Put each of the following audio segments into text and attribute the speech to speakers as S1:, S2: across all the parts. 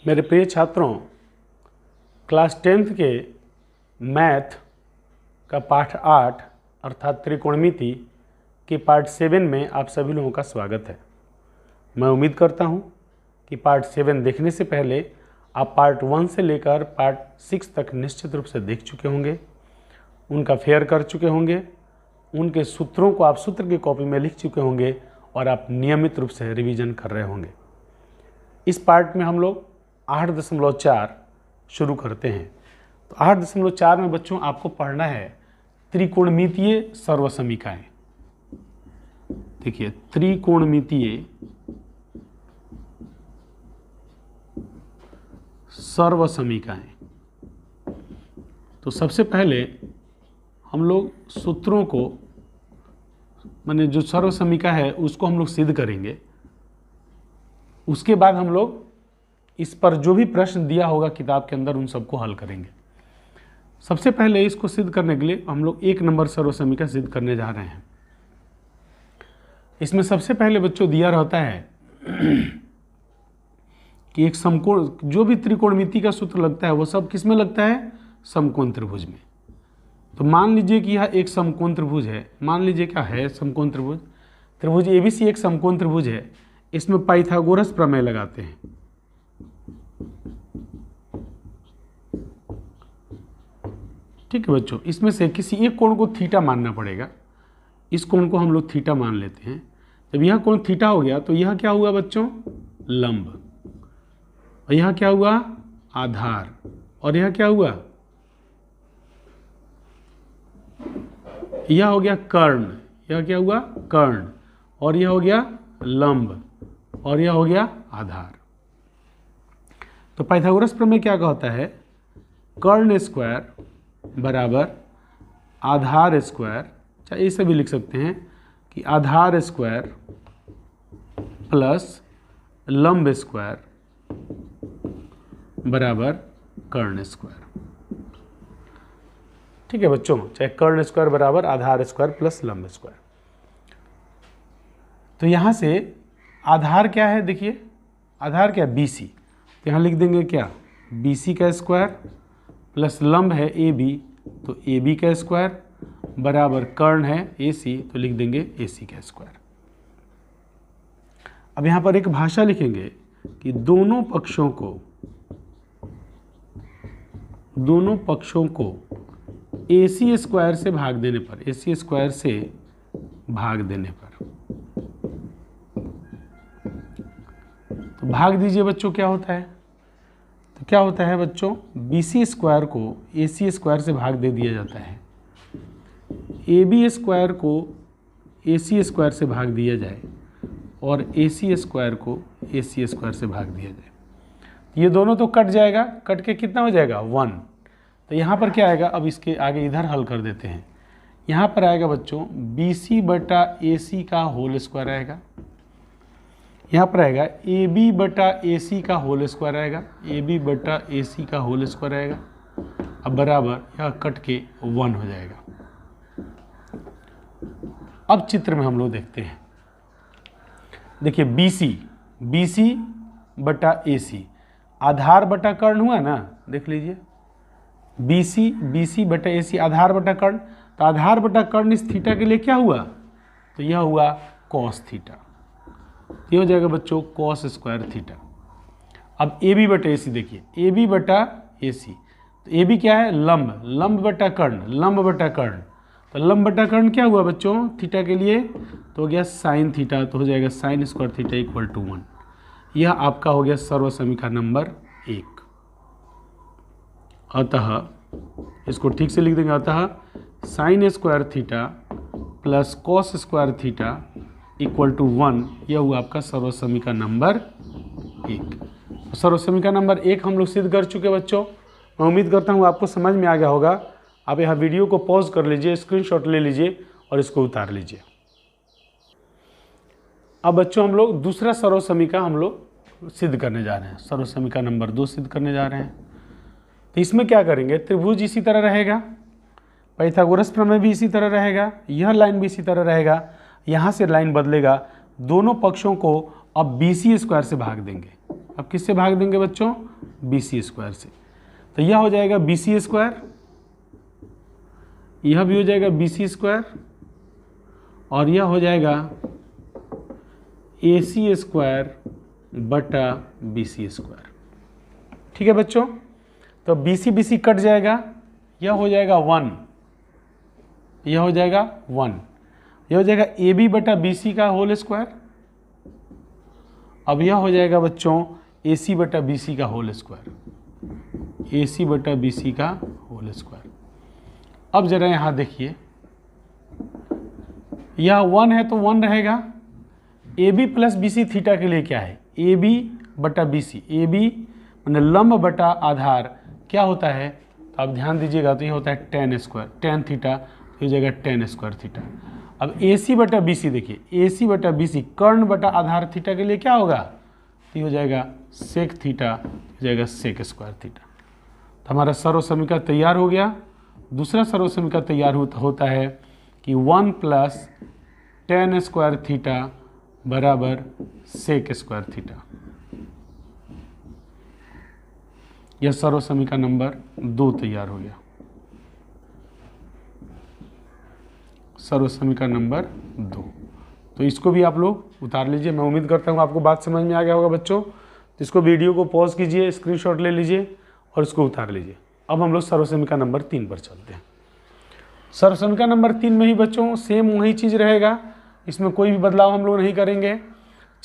S1: मेरे प्रिय छात्रों, क्लास 10th के मैथ का पाठ 8 अर्थात त्रिकोणमिति के पार्ट 7 में आप सभी लोगों का स्वागत है। मैं उम्मीद करता हूं कि पार्ट 7 देखने से पहले आप पार्ट 1 से लेकर पार्ट 6 तक निश्चित रूप से देख चुके होंगे, उनका फेयर कर चुके होंगे, उनके सूत्रों को आप सूत्र की कॉपी में लिख चुके होंगे और आप नियमित रूप से रिवीजन कर रहे होंगे। इस पार्ट में हम लोग 8.4 शुरू करते हैं। तो 8.4 में बच्चों आपको पढ़ना है त्रिकोणमितीय सर्वसमीकाएं। देखिए, त्रिकोणमितीय सर्वसमीकाएं। तो सबसे पहले हम लोग सूत्रों को, माने जो सर्वसमीका है उसको हम लोग सिद्ध करेंगे। उसके बाद हम लोग इस पर जो भी प्रश्न दिया होगा किताब के अंदर उन सबको हल करेंगे। सबसे पहले इसको सिद्ध करने के लिए हम लोग 1 नंबर सर्वसमीका सिद्ध करने जा रहे हैं। इसमें सबसे पहले बच्चों दिया रहता है कि एक समकोण, जो भी त्रिकोणमिति का सूत्र लगता है वो सब किस में लगता है? समकोण त्रिभुज में। तो मान लीजिए कि यह एक समकोण त्रिभुज है। मान लीजिए क्या है? समकोण त्रिभुज। त्रिभुज एबीसी एक समकोण त्रिभुज है। इसमें पाइथागोरस प्रमेय लगाते हैं। ठीक है बच्चों, इसमें से किसी एक कोण को थीटा मानना पड़ेगा। इस कोण को हम लोग थीटा मान लेते हैं। जब यह कोण थीटा हो गया तो यह क्या हुआ बच्चों? लंब। और यह क्या हुआ? आधार। और यह क्या हुआ? यह हो गया कर्ण। यह क्या हुआ? कर्ण। और यह हो गया लंब। और यह हो गया आधार। तो पाइथागोरस प्रमेय क्या कहता है? कर्ण स्क्वायर बराबर आधार स्क्वायर, चाहे इसे भी लिख सकते हैं कि आधार स्क्वायर प्लस लंब स्क्वायर बराबर कर्ण स्क्वायर। ठीक है बच्चों, चाहे कर्ण स्क्वायर बराबर आधार स्क्वायर प्लस लंब स्क्वायर। तो यहां से आधार क्या है? देखिए, आधार क्या? BC। तो यहाँ लिख देंगे क्या? BC का स्क्वायर प्लस लंब है AB, तो AB का स्क्वायर बराबर कर्ण है AC, तो लिख देंगे AC का स्क्वायर। अब यहाँ पर एक भाषा लिखेंगे कि दोनों पक्षों को AC स्क्वायर से भाग देने पर, AC स्क्वायर से भाग देने पर, तो भाग दीजिए बच्चों, क्या होता है? तो क्या होता है बच्चों? BC स्क्वायर को AC स्क्वायर से भाग दे दिया जाता है। AB स्क्वायर को AC स्क्वायर से भाग दिया जाए और AC स्क्वायर को AC स्क्वायर से भाग दिया जाए। ये दोनों तो कट जाएगा। कट के कितना हो जाएगा? 1। तो यहाँ पर क्या आएगा? अब इसके आगे इधर हल कर देते हैं। यहाँ पर आएगा बच्चों BC बटा AC का होल स्क्वायर आएगा। यहाँ पर आएगा AB बटा AC का होल स्क्वायर आएगा। AB बटा AC का होल स्क्वायर आएगा। अब बराबर यह कट के 1 हो जाएगा। अब चित्र में हम लोग देखते हैं। देखिए, BC बटा AC, आधार बटा कर्ण हुआ ना। देख लीजिए, BC बटा AC, आधार बटा कर्ण। तो आधार बटा कर्ण इस थीटा के लिए क्या हुआ? तो यह हुआ कॉस थीटा। ये हो जाएगा बच्चों कॉस स्क्वायर थीटा। अब AB बटा AC देखिए, AB बटा AC, तो AB क्या है? लंब। लंब बटा कर्ण, लंब बटा कर्ण। तो लंब बटा कर्ण क्या हुआ बच्चों थीटा के लिए? तो हो गया साइन थीटा। तो हो जाएगा sine square theta equal to 1। यह आपका हो गया सर्वसमीका नंबर 1। अतः इसको ठीक से लिख देंगे। अतः sine square theta plus cos square theta equal to 1, यह हुआ आपका सर्वसमीका नंबर 1। सर्वसमीका नंबर 1 हम लोग सिद्ध कर चुके बच्चों। मैं उम्मीद करता हूँ आपको समझ में आ गया होगा। आप यहाँ वीडियो को पॉज कर लीजिए, स्क्रीनशॉट ले लीजिए और इसको उतार लीजिए। अब बच्चों हम लोग दूसरा सर्वसमीका हम लोग सिद्ध करने जा रहे हैं। सर्वसमीका नंबर 2 सिद्ध करने जा रहे हैं। तो इसमें क्या करेंगे? त्रिभुज इसी तरह रहेगा, पाइथागोरस प्रमेय भी इसी तरह रहेगा, यह लाइन भी इसी तरह रहेगा। यहाँ से लाइन बदलेगा। दोनों पक्षों को अब BC स्क्वायर से भाग देंगे। अब किससे भाग देंगे बच्चों? BC स्क्वायर से। तो यह हो जाएगा BC स्क्वायर, यह भी हो जाएगा BC स्क्वायर, और यह हो जाएगा AC स्क्वायर बटा BC स्क्वायर। ठीक है बच्चों, तो BC BC कट जाएगा, यह हो जाएगा 1, यह हो जाएगा 1, यह हो जाएगा AB बटा BC का होल स्क्वायर। अब यह हो जाएगा बच्चों AC बटा BC का होल स्क्वायर, AC बटा BC का होल स्क्वायर। अब जरा यहाँ देखिए, यह 1 है तो 1 रहेगा। AB प्लस BC थीटा के लिए क्या है, AB बटा BC, AB मैंने लंब बटा आधार क्या होता है, तो आप ध्यान दीजिएगा, तो ये होता है tan स्क्वायर, tan थीटा, तो ये जाएगा tan स्क्वायर थीटा। अब AC बटा BC देखिए, AC बटा BC कर्ण बटा आधार थीटा के लिए क्या होगा, तो ये हो जाएगा सेक थीटा, हो जाएगा सेक स्क्वायर थीटा। तो हमारा सर्व समीकरण तैयार हो गया। दूसरा सर्व समीकरण तैयार होता है कि 1 प्लस tan स्क्वायर थीटा बराबर सेक स्क्वायर थीटा। यह सर्व समीकरण नंबर 2 तैयार हो गया, सर्व समीकरण नंबर 2। तो इसको भी आप लोग उतार लीजिए। मैं उम्मीद करता हूँ आपको बात समझ में आ गया होगा बच्चों। तो इसको वीडियो को पॉज कीजिए, स्क्रीनशॉट ले लीजिए और इसको उतार लीजिए। अब हम लोग सर्व समीकरण नंबर 3 पर चलते हैं। सर्व समीकरण नंबर 3 में ही बच्चों सेम वही चीज़ रहेगा, इसमें कोई भी बदलाव हम लोग नहीं करेंगे।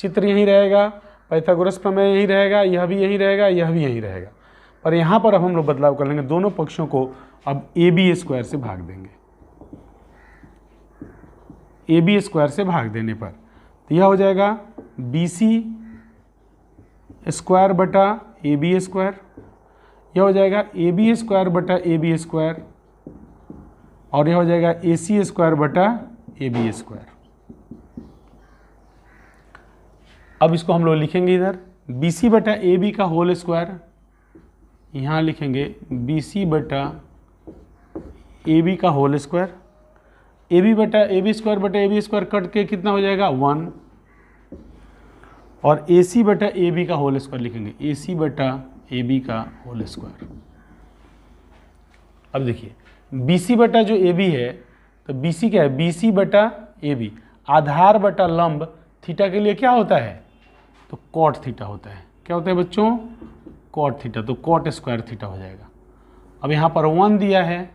S1: चित्र यही रहेगा, पाइथागोरस प्रमेय यही रहेगा, यह भी यही रहेगा, यह भी यही रहेगा, पर यहाँ पर अब हम लोग बदलाव कर लेंगे। दोनों पक्षों को अब AB स्क्वायर से भाग देंगे। AB स्क्वायर से भाग देने पर तो यह हो जाएगा BC स्क्वायर बटा AB स्क्वायर, यह हो जाएगा AB स्क्वायर बटा AB स्क्वायर, और यह हो जाएगा AC स्क्वायर बटा AB स्क्वायर। अब इसको हम लोग लिखेंगे इधर BC बटा AB का होल स्क्वायर, यहाँ लिखेंगे BC बटा AB का होल स्क्वायर। AB बटा AB स्क्वायर बटा AB स्क्वायर कट के कितना हो जाएगा 1, और AC बटा AB का होल स्क्वायर लिखेंगे, AC बटा AB का होल स्क्वायर। अब देखिए BC बटा जो AB है, तो BC क्या है, BC बटा AB आधार बटा लंब थीटा के लिए क्या होता है, तो कॉट थीटा होता है। क्या होता है बच्चों, कॉट थीटा, तो कॉट स्क्वायर थीटा हो जाएगा। अब यहाँ पर 1 दिया है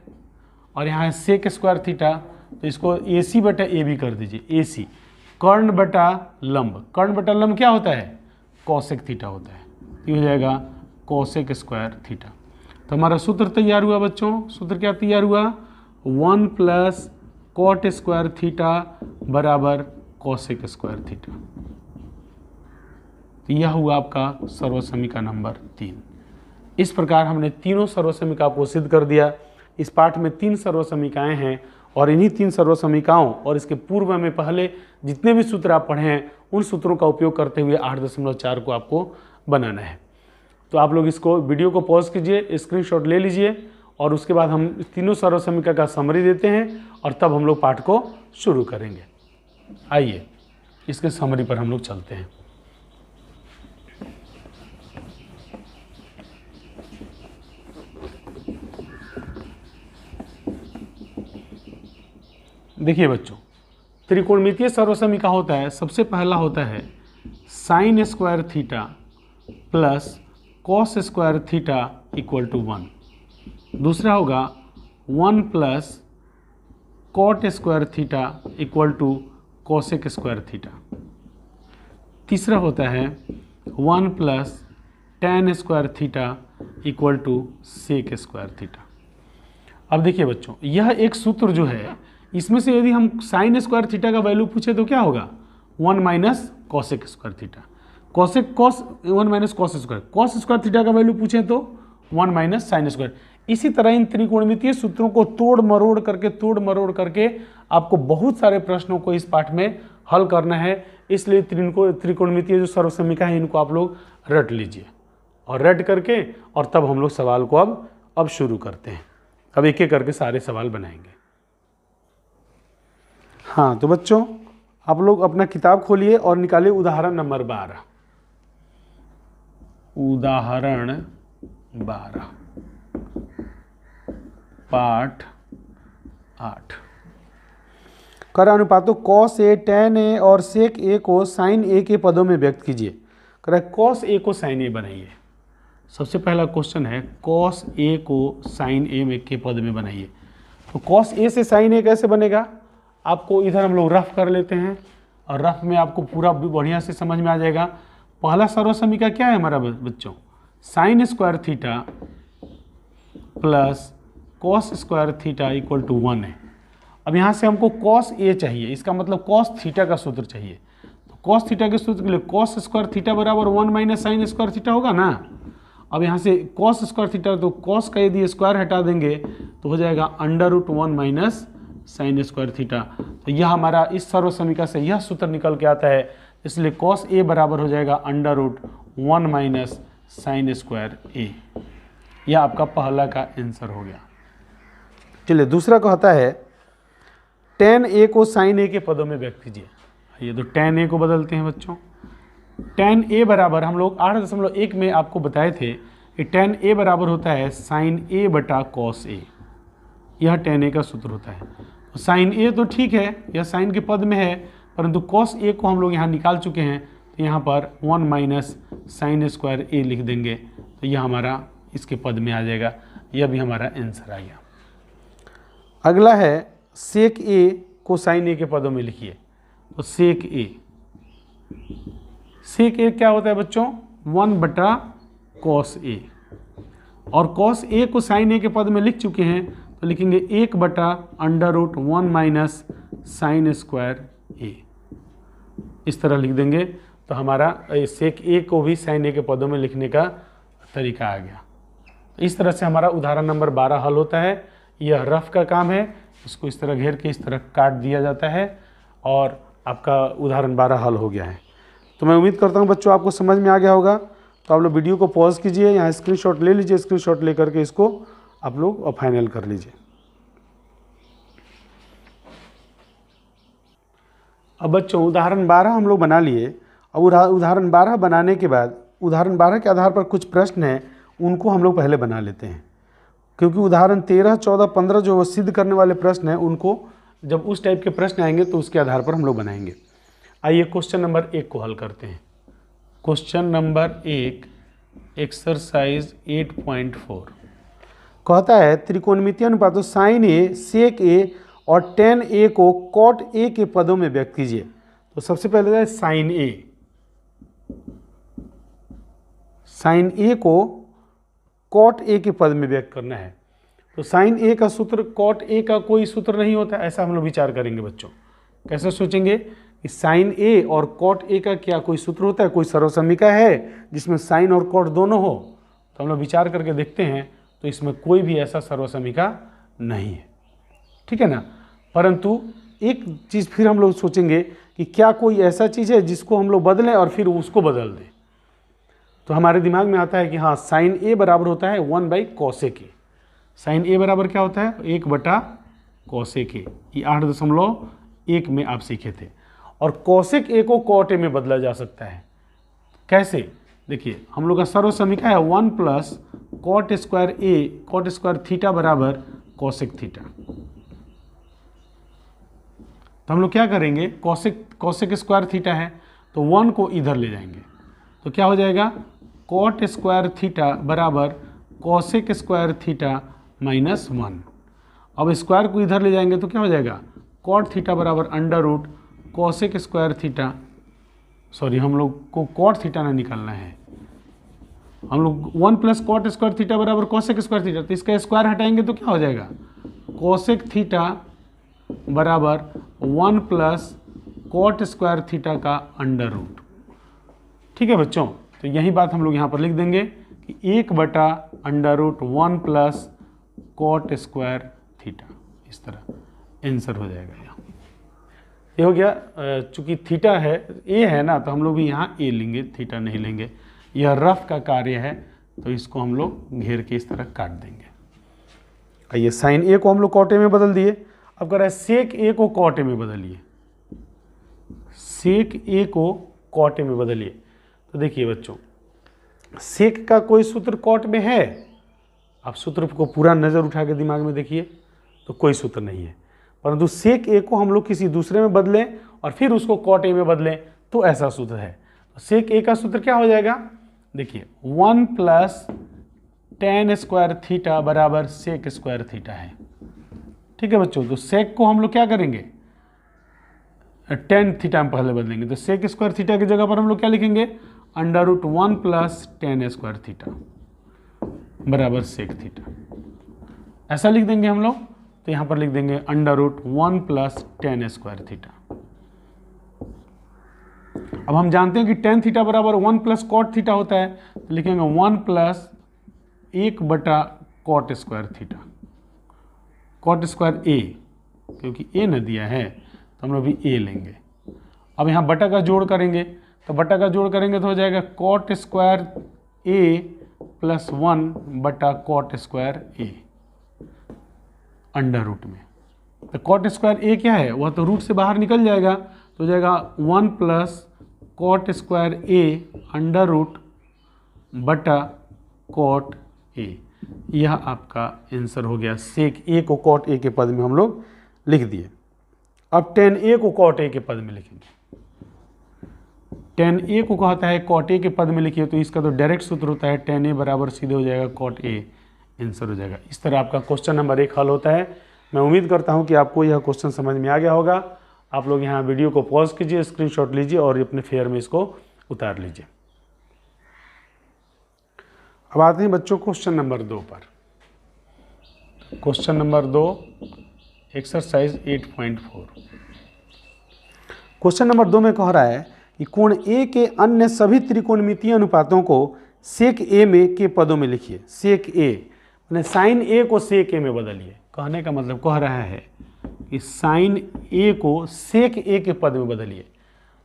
S1: और यहाँ है सेक स्क्वायर थीटा, तो इसको AC बटा AB कर दीजिए। AC कर्ण बटा लंब, कर्ण बटा लंब क्या होता है, कॉसेक थीटा होता है, ये हो जाएगा कॉसेक स्क्वायर थीटा। तो हमारा सूत्र तैयार हुआ बच्चों। सूत्र क्या तैयार हुआ, 1 प्लस कॉट स्क्वायर थीटा बराबर कॉसेक स्क्वायर थीटा। तो यह हुआ आपका सर्व समीकरण नंबर 3। इस प्रकार हमने तीनों सर्व समीकरण को सिद्ध कर दिया। इस पाठ में 3 सर्व समीकरण हैं, और इन्हीं 3 सर्व समीकरणों और इसके पूर्व में पहले जितने भी सूत्र आप पढ़े हैं उन सूत्रों का उपयोग करते हुए 8.4 को आपको बनाना है। तो आप लोग इसको वीडियो को पॉज कीजिए, स्क्रीनशॉट ले लीजिए, और उसके बाद हम तीनों सर्व समीकरण का समरी देते हैं और तब हम लोग पाठ को शुरू करेंगे। आइए इसके समरी पर हम लोग चलते हैं। देखिए बच्चों, त्रिकोणमितीय सर्व समीकरण होता है, सबसे पहला होता है sine square theta plus cos square theta equal to 1। दूसरा होगा 1 plus cot square theta equal to cosec square theta. तीसरा होता है 1 plus tan square theta equal to sec square theta. अब देखिए बच्चों, यह एक सूत्र जो है, इसमें से यदि हम साइन स्क्वायर थीटा का वैल्यू पूछे तो क्या होगा, 1 minus cosec square theta, cosec cos 1 minus cos square, cos square theta का वैल्यू पूछे तो 1 माइनस साइन स्क्वायर। इसी तरह इन त्रिकोणमितीय सूत्रों को तोड़ मरोड़ करके आपको बहुत सारे प्रश्नों को इस पाठ में हल करना है। इसलिए त्रिकोणमितीय जो सर्व समीकरण है इनको आप लोग रट लीजिए, और रट करके और तब हम लोग सवाल को अब शुरू करते हैं। अब एक एक करके सारे सवाल बनाएंगे। हाँ तो बच्चों, आप लोग अपना किताब खोलिए और निकालिए उदाहरण नंबर 12। उदाहरण 12 पाठ 8। कर अनुपातों कॉस ए, टेन ए और सेक ए को साइन ए के पदों में व्यक्त कीजिए। कर कॉस ए को साइन ए बनाइए। सबसे पहला क्वेश्चन है कॉस ए को साइन ए में के पद में बनाइए। तो कॉस ए से साइन ए कैसे बनेगा, आपको इधर हम लोग रफ कर लेते हैं और रफ में आपको पूरा बढ़िया से समझ में आ जाएगा। पहला सर्वसमीका क्या है हमारा बच्चों, sine square theta plus cos square theta equal to 1 है। अब यहाँ से हमको कॉस ए चाहिए, इसका मतलब कॉस थीटा का सूत्र चाहिए। तो कॉस थीटा के सूत्र के लिए कॉस स्क्वायर थीटा बराबर 1 माइनस साइन स्क्वायर थीटा होगा ना। अब यहाँ से कॉस स्क्वायर थीटा, तो कॉस का यदि स्क्वायर हटा देंगे तो हो जाएगा √1 माइनस साइन स्क्वायर थीटा। तो यह हमारा इस सर्वसमीका से यह सूत्र निकल के आता है, इसलिए कॉस ए बराबर हो जाएगा √1 माइनस साइन स्क्वायर ए। यह आपका पहला का आंसर हो गया। चलिए दूसरा कहता है टेन ए को साइन ए के पदों में व्यक्त कीजिए। ये तो टेन ए को बदलते हैं बच्चों। टेन ए बराबर हम लोग 8.1 में आपको बताए थे कि टेन ए बराबर होता है साइन ए बटा कॉस ए। यह टेन ए का सूत्र होता है। तो साइन ए तो ठीक है, यह साइन के पद में है, परंतु कॉस ए को हम लोग यहाँ निकाल चुके हैं, तो यहाँ पर 1 माइनस साइन स्क्वायर ए लिख देंगे, तो यह हमारा इसके पद में आ जाएगा। यह भी हमारा आंसर आ गया। अगला है सेक ए को साइन ए के पदों में लिखिए। तो सेक ए क्या होता है बच्चों, 1 बटा कॉस ए, और कॉस ए को साइन ए के पद में लिख चुके हैं, तो लिखेंगे 1 बटा √1 माइनस साइन स्क्वायर ए। इस तरह लिख देंगे, तो हमारा सेक ए को भी साइन ए के पदों में लिखने का तरीका आ गया। इस तरह से हमारा उदाहरण नंबर 12 हल होता है। यह रफ का काम है, इसको इस तरह घेर के इस तरह काट दिया जाता है और आपका उदाहरण 12 हल हो गया है। तो मैं उम्मीद करता हूँ बच्चों आपको समझ में आ गया होगा। तो आप लोग वीडियो को पॉज कीजिए, यहाँ स्क्रीनशॉट ले लीजिए, स्क्रीनशॉट ले करके इसको आप लोग फाइनल कर लीजिए। अब बच्चों उदाहरण 12 हम लोग बना लिए। अब उदाहरण 12 बनाने के बाद उदाहरण 12 के आधार पर कुछ प्रश्न हैं, उनको हम लोग पहले बना लेते हैं, क्योंकि उदाहरण 13, 14, 15 जो सिद्ध करने वाले प्रश्न हैं, उनको जब उस टाइप के प्रश्न आएंगे तो उसके आधार पर हम लोग बनाएंगे। आइए क्वेश्चन नंबर 1 को हल करते हैं। क्वेश्चन नंबर 1 एक्सरसाइज 8.4 कहता है त्रिकोणमितीय अनुपातों साइन ए, सेक ए और टेन ए को कॉट ए के पदों में व्यक्त कीजिए। तो सबसे पहले है साइन ए। साइन ए को कॉट ए के पद में व्यक्त करना है। तो साइन ए का सूत्र कॉट ए का कोई सूत्र नहीं होता, ऐसा हम लोग विचार करेंगे बच्चों। कैसे सोचेंगे कि साइन ए और कॉट ए का क्या कोई सूत्र होता है, कोई सर्वसमीका है जिसमें साइन और कॉट दोनों हो? तो हम लोग विचार करके देखते हैं, तो इसमें कोई भी ऐसा सर्वसमीका नहीं है, ठीक है ना। परंतु एक चीज़ फिर हम लोग सोचेंगे कि क्या कोई ऐसा चीज़ है जिसको हम लोग बदलें और फिर उसको बदल दें। तो हमारे दिमाग में आता है कि हाँ, साइन ए बराबर होता है 1/cos ए। साइन ए बराबर क्या होता है, 1 बटा cos ए। ये 8.1 में आप सीखे थे। और cosec ए को cot ए में बदला जा सकता है। कैसे, देखिए हम लोग का सर्वसमीका है 1 प्लस कॉट स्क्वायर ए, कॉट स्क्वायर थीटा बराबर cosec थीटा। तो हम लोग क्या करेंगे, cosec स्क्वायर थीटा है तो 1 को इधर ले जाएंगे, तो क्या हो जाएगा, कॉट स्क्वायर थीटा बराबर cosec स्क्वायर थीटा माइनस 1। अब स्क्वायर को इधर ले जाएंगे तो क्या हो जाएगा, कॉट थीटा बराबर √cosec स्क्वायर थीटा, सॉरी हम लोग को कॉट थीटा ना निकालना है, हम लोग 1 प्लस कॉट स्क्वायर थीटा बराबर cosec स्क्वायर थीटा, तो इसका स्क्वायर हटाएंगे तो क्या हो जाएगा, cosec थीटा बराबर 1 प्लस कॉट स्क्वायर थीटा का √। ठीक है बच्चों, तो यही बात हम लोग यहाँ पर लिख देंगे कि 1 बटा √1 प्लस कॉट स्क्वायर थीटा। इस तरह आंसर हो जाएगा यहाँ। ये हो गया। चूंकि थीटा है, ए है ना, तो हम लोग भी यहाँ ए लेंगे, थीटा नहीं लेंगे। यह रफ का कार्य है, तो इसको हम लोग घेर के इस तरह काट देंगे। आइए, साइन ए को हम लोग कॉट ए में बदल दिए। अब कह रहा है सेक ए को कॉट ए में बदलिए। सेक ए को कॉट ए में बदलिए। तो देखिए बच्चों, सेक का कोई सूत्र कॉट में है? आप सूत्र को पूरा नज़र उठा के दिमाग में देखिए, तो कोई सूत्र नहीं है। परंतु सेक ए को हम लोग किसी दूसरे में बदलें और फिर उसको कॉट ए में बदलें तो ऐसा सूत्र है। तो सेक ए का सूत्र क्या हो जाएगा? देखिए 1 + tan स्क्वायर थीटा बराबर सेक स्क्वायर थीटा है। ठीक है बच्चों, तो सेक को हम लोग क्या करेंगे? tan थीटा में पहले बदलेंगे, तो सेक स्क्वायर थीटा की जगह पर हम लोग क्या लिखेंगे? √1 + tan स्क्वायर थीटा बराबर सेक थीटा, ऐसा लिख देंगे हम लोग। तो यहाँ पर लिख देंगे √1 + tan स्क्वायर थीटा। अब हम जानते हैं कि tan थीटा बराबर 1 + cot थीटा होता है, तो लिखेंगे 1 + 1/cot square theta, cot square a, क्योंकि a न दिया है तो हम लोग भी a लेंगे। अब यहाँ बटा का जोड़ करेंगे, तो बटा का जोड़ करेंगे तो हो जाएगा cot square a + 1/cot square a under root में। तो cot स्क्वायर a क्या है? वह तो रूट से बाहर निकल जाएगा, तो हो जाएगा 1 + cot square a under root बटा cot a। यह आपका आंसर हो गया। सेक a को cot a के पद में हम लोग लिख दिए। अब tan a को cot a के पद में लिखेंगे। tan a को कहता है cot a के पद में लिखिए, तो इसका तो डायरेक्ट सूत्र होता है tan a बराबर सीधे हो जाएगा cot a, आंसर हो जाएगा। इस तरह आपका क्वेश्चन नंबर 1 हल होता है। मैं उम्मीद करता हूं कि आपको यह क्वेश्चन समझ में आ गया होगा। आप लोग यहाँ वीडियो को पॉज कीजिए, स्क्रीनशॉट लीजिए और अपने फेयर में इसको उतार लीजिए। अब आते हैं बच्चों क्वेश्चन नंबर 2 पर। Question number 2 exercise 8.4। Question number 2 में कह रहा है कि कोण ए के अन्य सभी त्रिकोणमितीय अनुपातों को सेक ए में के पदों में लिखिए। सेक ए मैंने साइन ए को सेक ए में बदलिए। कहने का मतलब कह रहा है कि साइन ए को सेक ए के पद में बदलिए।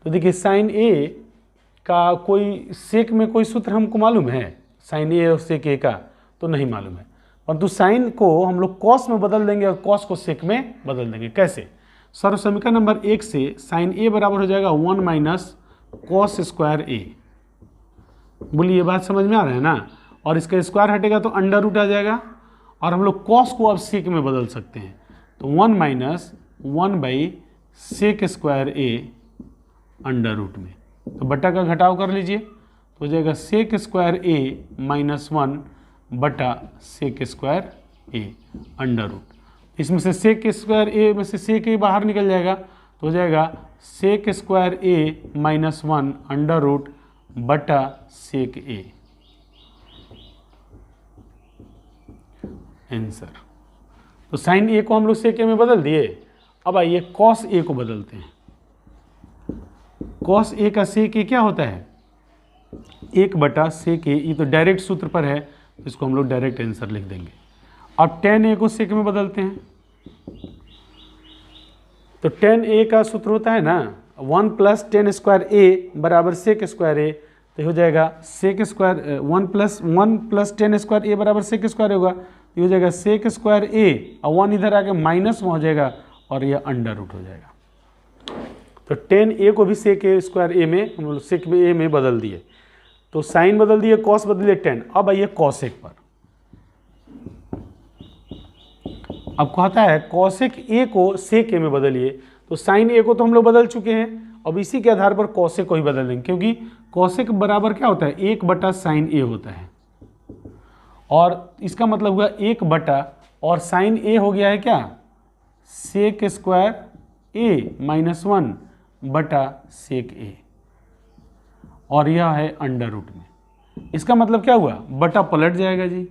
S1: तो देखिए साइन ए का कोई सेक में कोई सूत्र हमको मालूम है? साइन ए और सेक ए का तो नहीं मालूम है, परंतु साइन को हम लोग कॉस में बदल देंगे और कॉस को सेक में बदल देंगे। कैसे? सर्व समीकरण नंबर 1 से साइन ए बराबर हो जाएगा 1 - cos स्क्वायर ए। बोलिए ये बात समझ में आ रहा है ना? और इसका स्क्वायर हटेगा तो अंडर रूट आ जाएगा, और हम लोग कॉस को अब सेक में बदल सकते हैं। तो 1 - 1/sec square A under root में, तो बटा का घटाव कर लीजिए, तो हो जाएगा sec square A -1/sec square A under root. इसमें से sec स्क्वायर ए में से sec ए बाहर निकल जाएगा, तो हो जाएगा sec स्क्वायर ए -1 अंडर रूट बटा sec ए, आंसर। तो साइन ए को हम लोग सेक ए में बदल दिए। अब आइए कॉस ए को बदलते हैं। कॉस ए का सेक ए क्या होता है? 1/sec ए। ये तो डायरेक्ट सूत्र पर है, तो इसको हम लोग डायरेक्ट आंसर लिख देंगे। अब tan ए को सेक में बदलते हैं, तो tan ए का सूत्र होता है ना 1 + tan स्क्वायर ए बराबर sec स्क्वायर ए। तो हो जाएगा sec स्क्वायर 1 + tan स्क्वायर ए बराबर sec स्क्वायर होगा, ये हो जाएगा sec स्क्वायर ए और 1 इधर आके माइनस में हो जाएगा और यह अंडर रूट हो जाएगा। तो tan ए को भी sec स्क्वायर ए में हम लोग sec ए में बदल दिए। तो साइन बदल दिए, कॉस बदल दिए, tan। अब आइए कॉसेक पर। अब कहता है कॉसेक ए को sec ए में बदलिए। तो साइन ए को तो हम लोग बदल चुके हैं, अब इसी के आधार पर कॉसेक को ही बदल देंगे, क्योंकि कॉसेक बराबर क्या होता है? 1/sin ए होता है, और इसका मतलब हुआ 1 और साइन ए हो गया है क्या? sec स्क्वायर ए -1/sec ए, और यह है अंडर रूट में। इसका मतलब क्या हुआ? बटा पलट जाएगा जी,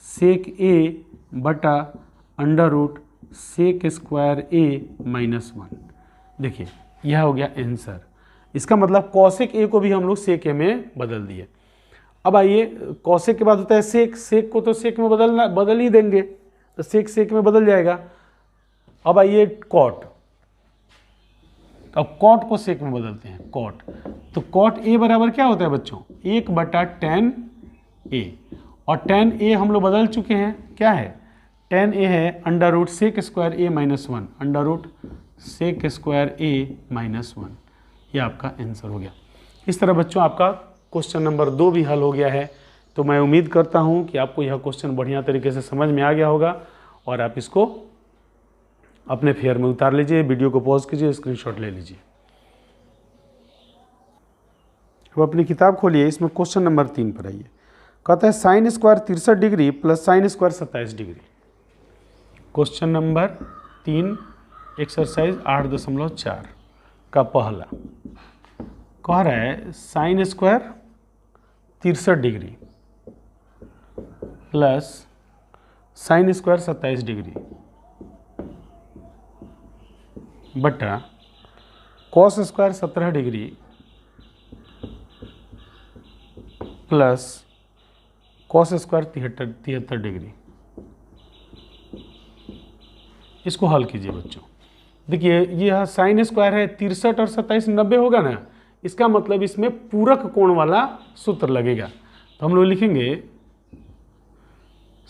S1: sec ए बटा अंडर रूट sec स्क्वायर ए -1। देखिए यह हो गया आंसर। इसका मतलब कॉसेक ए को भी हम लोग sec ए में बदल दिए। अब आइए कॉसेक के बाद होता है सेक। सेक को तो सेक में बदल ही देंगे, तो सेक में बदल जाएगा। अब आइए कॉट। अब कॉट को सेक में बदलते हैं, कॉट। तो कॉट ए बराबर क्या होता है बच्चों? 1/tan ए, और tan ए हम लोग बदल चुके हैं। क्या है? tan ए है अंडर रूट sec स्क्वायर ए -1 अंडर रूट sec स्क्वायर ए -1। ये आपका आंसर हो गया। इस तरह बच्चों आपका क्वेश्चन नंबर 2 भी हल हो गया है। तो मैं उम्मीद करता हूँ कि आपको यह क्वेश्चन बढ़िया तरीके से समझ में आ गया होगा और आप इसको अपने फेयर में उतार लीजिए। वीडियो को पॉज कीजिए, स्क्रीनशॉट ले लीजिए। अब अपनी किताब खोलिए, इसमें क्वेश्चन नंबर 3 पर आइए। कहता है sine square 63 degree plus sine square 27 degree. Question number 3 exercise 8.4 का पहला कह रहा है sine square 63 degree plus sine square 27 degree बटा cos square 17 degree plus cos square 73 degree. इसको हल कीजिए बच्चों। देखिए यह साइन स्क्वायर है 63 और 27 90 होगा ना, इसका मतलब इसमें पूरक कोण वाला सूत्र लगेगा। तो हम लोग लिखेंगे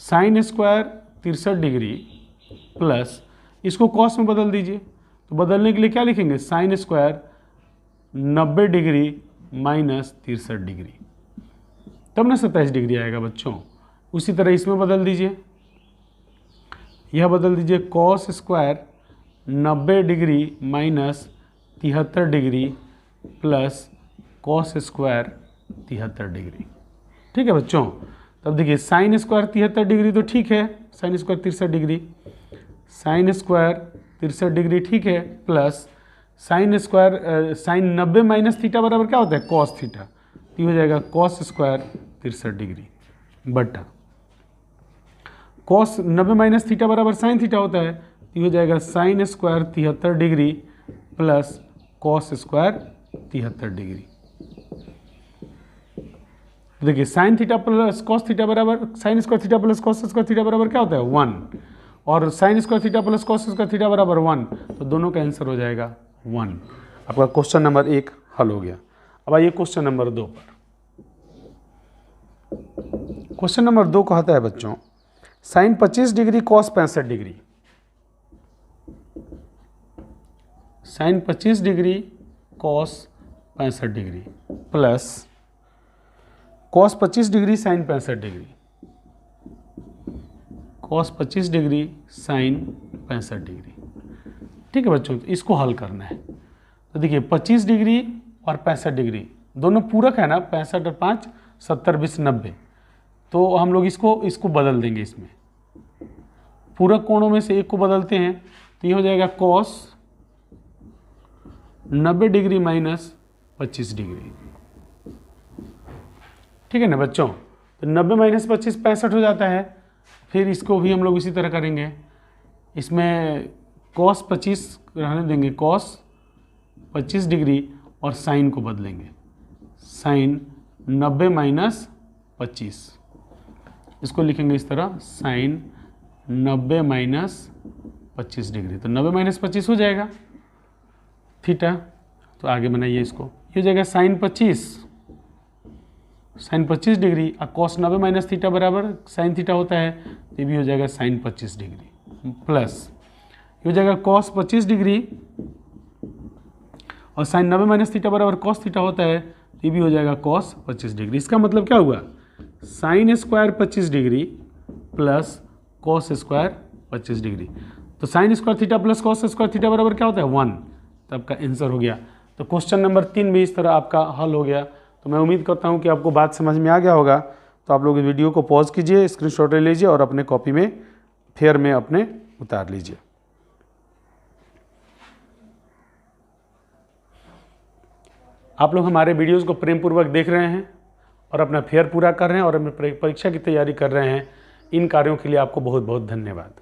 S1: साइन स्क्वायर 63 डिग्री प्लस इसको कॉस में बदल दीजिए। तो बदलने के लिए क्या लिखेंगे, sine square 90 degree minus 63 degree, तब ना 27 डिग्री आएगा बच्चों। उसी तरह इसमें बदल दीजिए, यह बदल दीजिए cos square 90 degree minus 73 degree plus cos square 73 degree. ठीक है बच्चों। तब देखिए साइन स्क्वायर 73 डिग्री तो ठीक है, sine square 63 degree, sine square 63 degree ठीक है, plus sine square sine 90 minus theta बराबर क्या होता है, कॉस थीटा। तो हो जाएगा कॉस स्क्वायर 63 डिग्री बटा कॉस 90 माइनस थीटा बराबर साइन थीटा होता है। तो हो जाएगा sine square 73 degree plus cos square 73 degree. देखिए sine theta plus cos theta बराबर sine square theta plus cos square theta बराबर क्या होता है 1, और sign square theta plus cos square theta बराबर 1, तो दोनों का आंसर हो जाएगा 1। आपका क्वेश्चन नंबर 1 हल हो गया। अब आइए क्वेश्चन नंबर 2 पर। क्वेश्चन नंबर 2 कहता है बच्चों sine 25 degree cos 65 degree, sine 25 degree cos 65 degree plus cos 25 degree sine 65 degree, cos 25 degree sine 65 degree. ठीक है बच्चों, तो इसको हल करना है। तो देखिए 25 डिग्री और 65 डिग्री दोनों पूरक है ना, 65 और 5 70 20 90। तो हम लोग इसको बदल देंगे, इसमें पूरक कोणों में से एक को बदलते हैं। तो ये हो जाएगा कॉस 90 डिग्री माइनस 25 डिग्री। ठीक है ना बच्चों। तो 90 माइनस 25 65 हो जाता है। फिर इसको भी हम लोग इसी तरह करेंगे, इसमें कॉस 25 रहने देंगे, कॉस 25 डिग्री और साइन को बदलेंगे, साइन 90 माइनस 25। इसको लिखेंगे इस तरह साइन 90 माइनस 25 डिग्री। तो 90 माइनस 25 हो जाएगा थीटा। तो आगे बनाइए इसको, ये हो जाएगा साइन 25 डिग्री और कॉस 90 माइनस थीटा बराबर साइन थीटा होता है, तो ये भी हो जाएगा साइन 25 डिग्री प्लस ये हो जाएगा कॉस 25 डिग्री और साइन 90 माइनस थीटा बराबर कॉस थीटा होता है, तो ये भी हो जाएगा कॉस 25 डिग्री। इसका मतलब क्या हुआ, sine square 25 degree plus cos square 25 degree. तो sine square theta plus cos square theta बराबर क्या होता है 1। तो आपका आंसर हो गया। तो क्वेश्चन नंबर 3 भी इस तरह आपका हल हो गया। तो मैं उम्मीद करता हूं कि आपको बात समझ में आ गया होगा। तो आप लोग इस वीडियो को पॉज कीजिए, स्क्रीनशॉट ले लीजिए और अपने कॉपी में फेयर में अपने उतार लीजिए। आप लोग हमारे वीडियोज़ को प्रेम पूर्वक देख रहे हैं और अपना फेयर पूरा कर रहे हैं और अपने परीक्षा की तैयारी कर रहे हैं। इन कार्यों के लिए आपको बहुत बहुत धन्यवाद।